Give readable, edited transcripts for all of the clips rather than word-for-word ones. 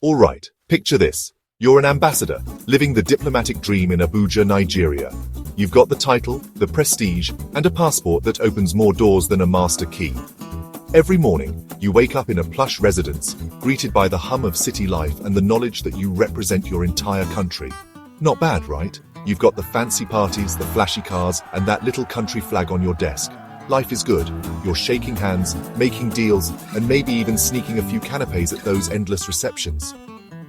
All right, picture this. You're an ambassador, living the diplomatic dream in Abuja, Nigeria. You've got the title, the prestige, and a passport that opens more doors than a master key. Every morning, you wake up in a plush residence, greeted by the hum of city life and the knowledge that you represent your entire country. Not bad, right? You've got the fancy parties, the flashy cars, and that little country flag on your desk. Life is good. You're shaking hands, making deals, and maybe even sneaking a few canapes at those endless receptions.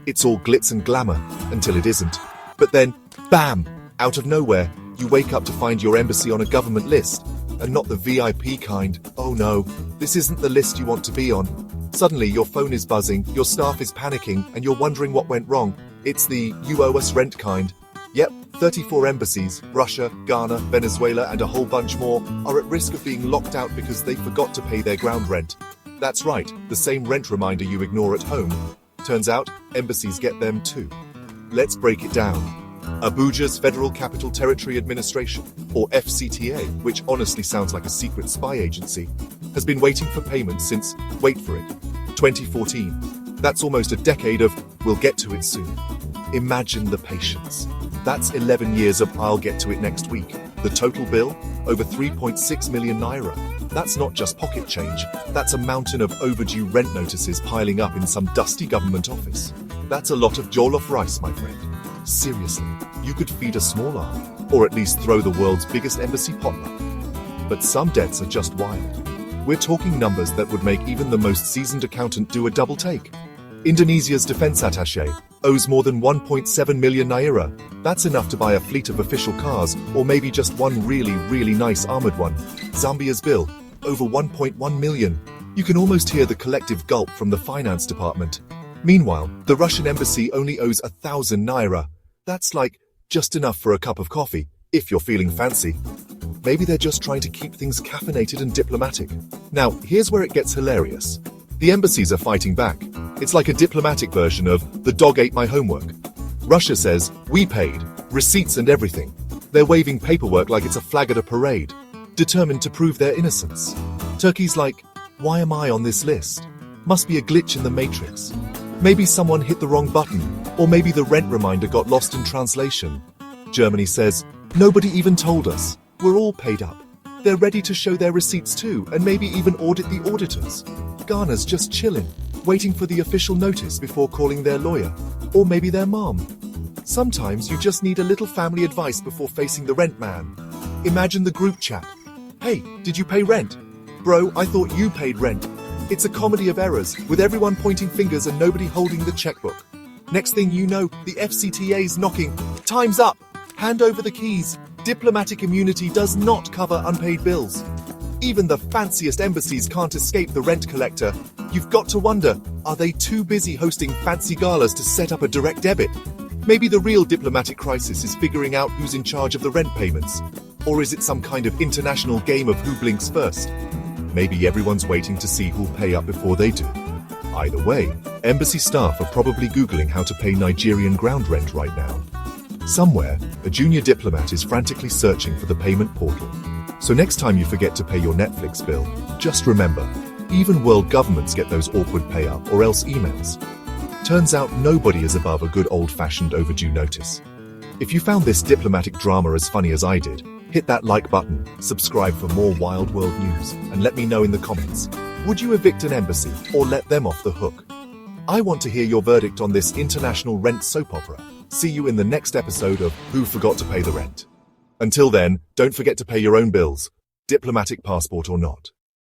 It's all glitz and glamour, until it isn't. But then, bam! Out of nowhere, you wake up to find your embassy on a government list. And not the VIP kind. Oh no, this isn't the list you want to be on. Suddenly your phone is buzzing, your staff is panicking, and you're wondering what went wrong. It's the "you owe us rent" kind. Yep, 34 embassies, Russia, Ghana, Venezuela, and a whole bunch more, are at risk of being locked out because they forgot to pay their ground rent. That's right, the same rent reminder you ignore at home. Turns out, embassies get them too. Let's break it down. Abuja's Federal Capital Territory Administration, or FCTA, which honestly sounds like a secret spy agency, has been waiting for payment since, wait for it, 2014. That's almost a decade of, we'll get to it soon. Imagine the patience. That's 11 years of I'll get to it next week. The total bill? Over 3.6 million naira. That's not just pocket change. That's a mountain of overdue rent notices piling up in some dusty government office. That's a lot of jollof rice, my friend. Seriously, you could feed a small army, or at least throw the world's biggest embassy potluck. But some debts are just wild. We're talking numbers that would make even the most seasoned accountant do a double take. Indonesia's defense attaché owes more than 1.7 million naira. That's enough to buy a fleet of official cars, or maybe just one really nice armored one. Zambia's bill, over 1.1 million. You can almost hear the collective gulp from the finance department. Meanwhile, the Russian embassy only owes 1,000 naira. That's like just enough for a cup of coffee, if you're feeling fancy. Maybe they're just trying to keep things caffeinated and diplomatic. Now, here's where it gets hilarious. The embassies are fighting back. It's like a diplomatic version of "the dog ate my homework." Russia says, "We paid, receipts and everything." They're waving paperwork like it's a flag at a parade, determined to prove their innocence. Turkey's like, "Why am I on this list? Must be a glitch in the matrix. Maybe someone hit the wrong button, or maybe the rent reminder got lost in translation." Germany says, "Nobody even told us. We're all paid up." They're ready to show their receipts too, and maybe even audit the auditors. Ghana's just chilling, waiting for the official notice before calling their lawyer, or maybe their mom. Sometimes you just need a little family advice before facing the rent man. Imagine the group chat. "Hey, did you pay rent? Bro, I thought you paid rent." It's a comedy of errors, with everyone pointing fingers and nobody holding the checkbook. Next thing you know, the FCTA's knocking. "Time's up! Hand over the keys." Diplomatic immunity does not cover unpaid bills. Even the fanciest embassies can't escape the rent collector. You've got to wonder, are they too busy hosting fancy galas to set up a direct debit? Maybe the real diplomatic crisis is figuring out who's in charge of the rent payments. Or is it some kind of international game of who blinks first? Maybe everyone's waiting to see who'll pay up before they do. Either way, embassy staff are probably Googling how to pay Nigerian ground rent right now. Somewhere, a junior diplomat is frantically searching for the payment portal. So next time you forget to pay your Netflix bill, just remember, even world governments get those awkward pay up or else emails. Turns out nobody is above a good old-fashioned overdue notice. If you found this diplomatic drama as funny as I did, hit that like button, subscribe for more wild world news, and let me know in the comments. Would you evict an embassy or let them off the hook? I want to hear your verdict on this international rent soap opera. See you in the next episode of Who Forgot to Pay the Rent. Until then, don't forget to pay your own bills, diplomatic passport or not.